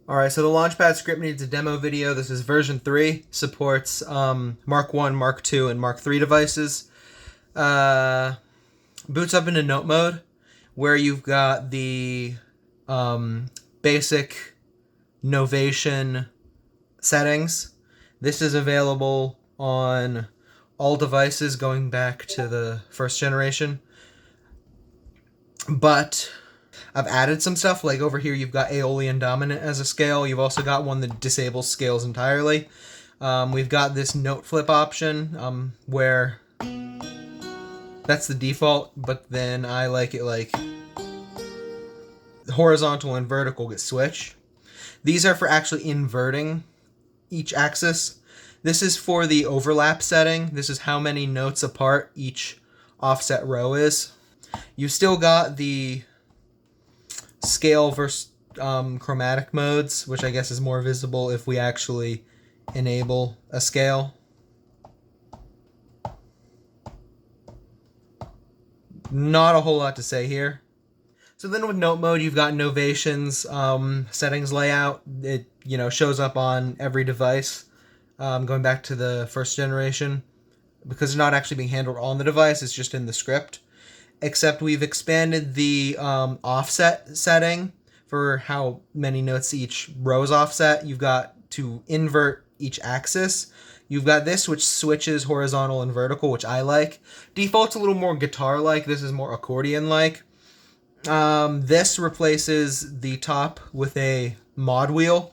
Alright, so the Launchpad script needs a demo video. This is version 3, supports Mark 1, Mark 2, and Mark 3 devices. Boots up into note mode, where you've got the basic Novation settings. This is available on all devices going back to the first generation. But I've added some stuff, like over here you've got Aeolian Dominant as a scale. You've also got one that disables scales entirely. We've got this note flip option, where that's the default, but then I like it like horizontal and vertical get switched. These are for actually inverting each axis. This is for the overlap setting. This is how many notes apart each offset row is. You still got the scale versus chromatic modes, which I guess is more visible if we actually enable a scale. Not a whole lot to say here. So then with note mode, you've got Novation's settings layout. It shows up on every device, going back to the first generation, because it's not actually being handled on the device, it's just in the script. Except we've expanded the offset setting for how many notes each row is offset. You've got to invert each axis. You've got this, which switches horizontal and vertical, which I like. Default's a little more guitar-like. This is more accordion-like. This replaces the top with a mod wheel,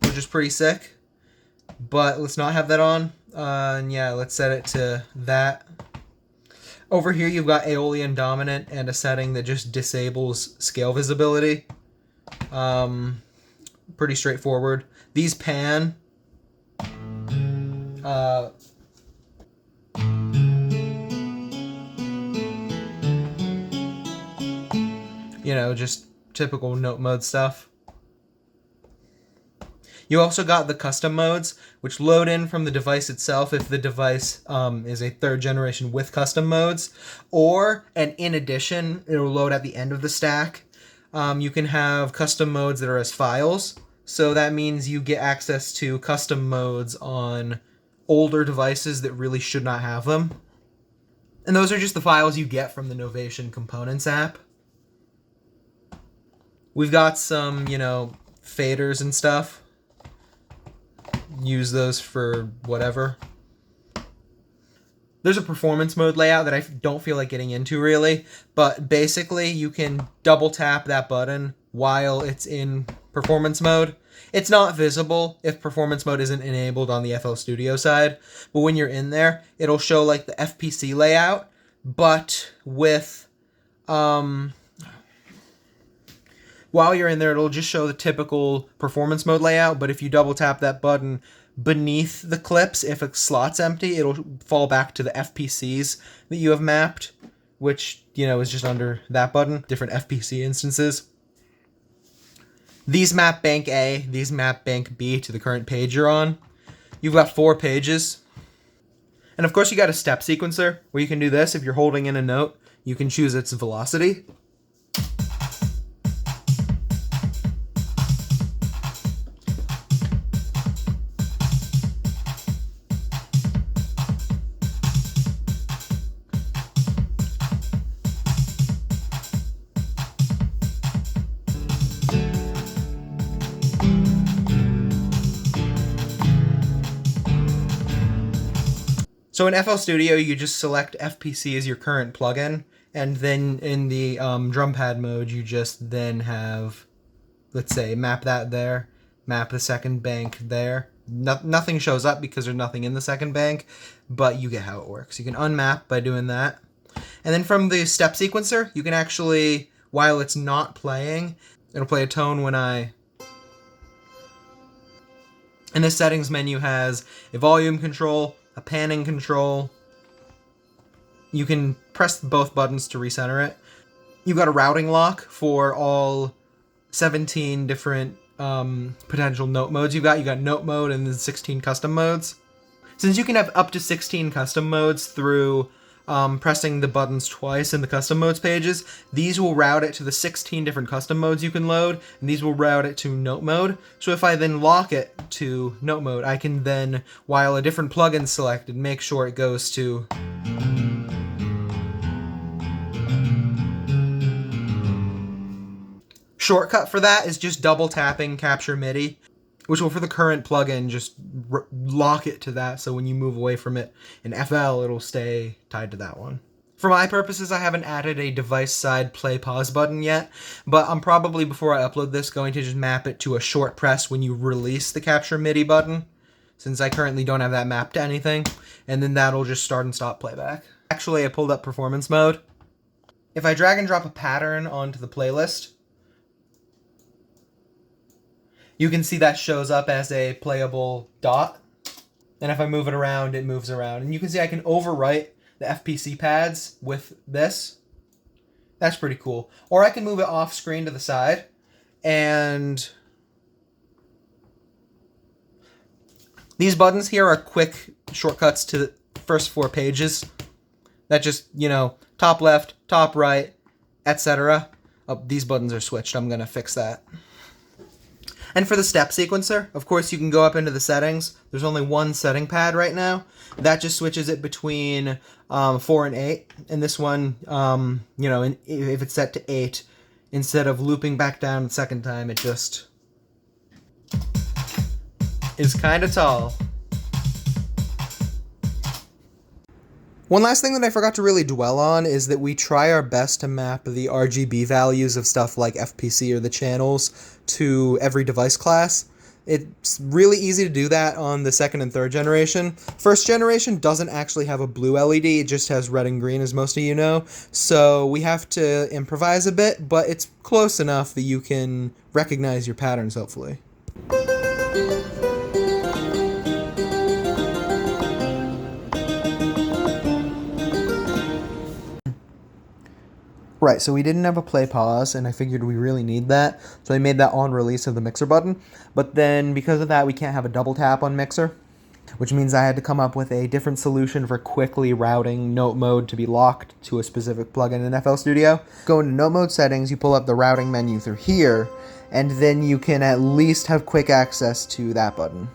which is pretty sick. But let's not have that on. And yeah, let's set it to that. Over here, you've got Aeolian Dominant and a setting that just disables scale visibility. Pretty straightforward. These pan. Just typical note mode stuff. You also got the custom modes, which load in from the device itself if the device is a third generation with custom modes, and in addition, it'll load at the end of the stack. You can have custom modes that are as files, so that means you get access to custom modes on older devices that really should not have them. And those are just the files you get from the Novation Components app. We've got some, faders and stuff. Use those for whatever. There's a performance mode layout that I don't feel like getting into really, but basically you can double tap that button while it's in performance mode. It's not visible if performance mode isn't enabled on the FL Studio side, but when you're in there, it'll show like the FPC layout, but with while you're in there, it'll just show the typical performance mode layout, but if you double tap that button beneath the clips, if a slot's empty, it'll fall back to the FPCs that you have mapped, which, is just under that button, different FPC instances. These map bank A, these map bank B to the current page you're on. You've got 4 pages. And of course you got a step sequencer, where you can do this. If you're holding in a note, you can choose its velocity. So in FL Studio, you just select FPC as your current plugin, and then in the drum pad mode, you just then have, let's say, map that there, map the second bank there. Nothing shows up because there's nothing in the second bank, but you get how it works. You can unmap by doing that. And then from the step sequencer, you can actually, while it's not playing, it'll play a tone when I... And the settings menu has a volume control, a panning control. You can press both buttons to recenter it. You've got a routing lock for all 17 different potential note modes you've got. You got note mode and then 16 custom modes. Since you can have up to 16 custom modes through pressing the buttons twice in the custom modes pages, these will route it to the 16 different custom modes you can load, and these will route it to note mode. So if I then lock it to note mode, I can then, while a different plugin's selected, make sure it goes to shortcut for that is just double tapping Capture MIDI, which will, for the current plugin, just lock it to that, so when you move away from it in FL, it'll stay tied to that one. For my purposes, I haven't added a device side play pause button yet, but I'm probably, before I upload this, going to just map it to a short press when you release the Capture MIDI button, since I currently don't have that mapped to anything, and then that'll just start and stop playback. Actually, I pulled up performance mode. If I drag and drop a pattern onto the playlist, you can see that shows up as a playable dot. And if I move it around, it moves around. And you can see I can overwrite the FPC pads with this. That's pretty cool. Or I can move it off screen to the side. And these buttons here are quick shortcuts to the first 4 pages. That just, top left, top right, etc. Oh, these buttons are switched. I'm going to fix that. And for the step sequencer, of course, you can go up into the settings. There's only one setting pad right now. That just switches it between 4 and 8. And this one, if it's set to 8, instead of looping back down the second time, it just is kind of tall. One last thing that I forgot to really dwell on is that we try our best to map the RGB values of stuff like FPC or the channels to every device class. It's really easy to do that on the 2nd and 3rd generation. 1st generation doesn't actually have a blue LED, it just has red and green, as most of you know. So we have to improvise a bit, but it's close enough that you can recognize your patterns, hopefully. Right, so we didn't have a play pause, and I figured we really need that, so I made that on release of the mixer button. But then, because of that, we can't have a double tap on mixer, which means I had to come up with a different solution for quickly routing note mode to be locked to a specific plugin in FL Studio. Go into note mode settings, you pull up the routing menu through here, and then you can at least have quick access to that button.